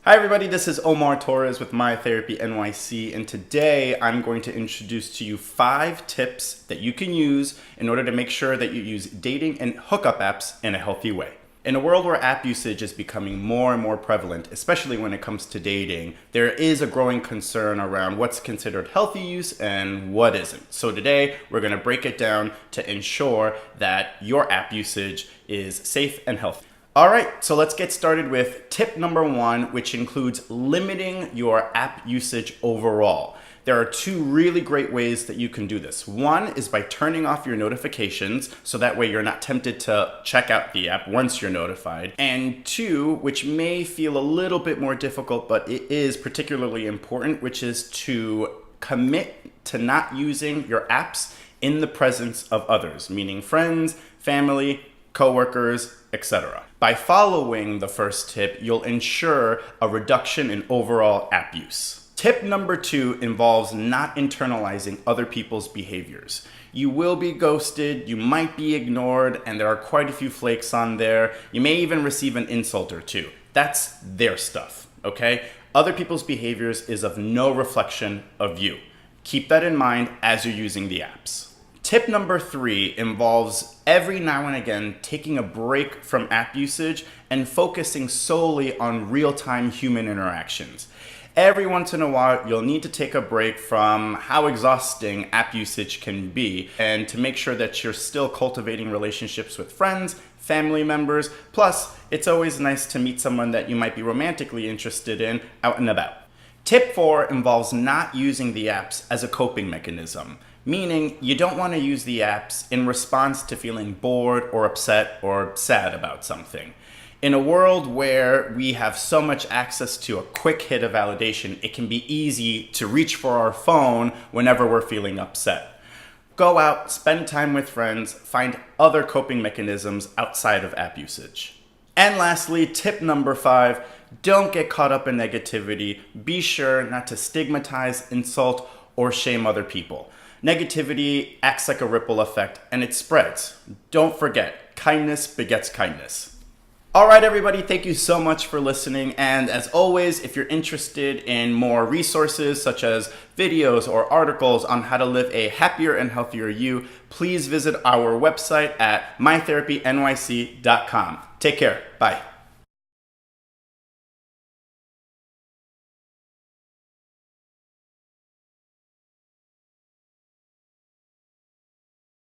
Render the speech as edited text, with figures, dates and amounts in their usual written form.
Hi everybody, this is Omar Torres with My Therapy NYC, and today I'm going to introduce to you 5 tips that you can use in order to make sure that you use dating and hookup apps in a healthy way. In a world where app usage is becoming more and more prevalent, especially when it comes to dating, there is a growing concern around what's considered healthy use and what isn't. So today we're going to break it down to ensure that your app usage is safe and healthy. All right, so let's get started with tip number 1, which includes limiting your app usage overall. There are 2 really great ways that you can do this. One is by turning off your notifications, so that way you're not tempted to check out the app once you're notified. And 2, which may feel a little bit more difficult, but it is particularly important, which is to commit to not using your apps in the presence of others, meaning friends, family, coworkers, etc. By following the first tip, you'll ensure a reduction in overall app use. Tip number 2 involves not internalizing other people's behaviors. You will be ghosted, you might be ignored, and there are quite a few flakes on there. You may even receive an insult or 2. That's their stuff, okay? Other people's behaviors is of no reflection of you. Keep that in mind as you're using the apps. Tip number 3 involves every now and again taking a break from app usage and focusing solely on real-time human interactions. Every once in a while, you'll need to take a break from how exhausting app usage can be, and to make sure that you're still cultivating relationships with friends, family members. Plus, it's always nice to meet someone that you might be romantically interested in out and about. Tip 4 involves not using the apps as a coping mechanism. Meaning, you don't want to use the apps in response to feeling bored or upset or sad about something. In a world where we have so much access to a quick hit of validation, it can be easy to reach for our phone whenever we're feeling upset. Go out, spend time with friends, find other coping mechanisms outside of app usage. And lastly, tip number 5, don't get caught up in negativity. Be sure not to stigmatize, insult, or shame other people. Negativity acts like a ripple effect and it spreads. Don't forget, kindness begets kindness. All right, everybody, thank you so much for listening. And as always, if you're interested in more resources such as videos or articles on how to live a happier and healthier you, please visit our website at mytherapynyc.com. Take care. Bye.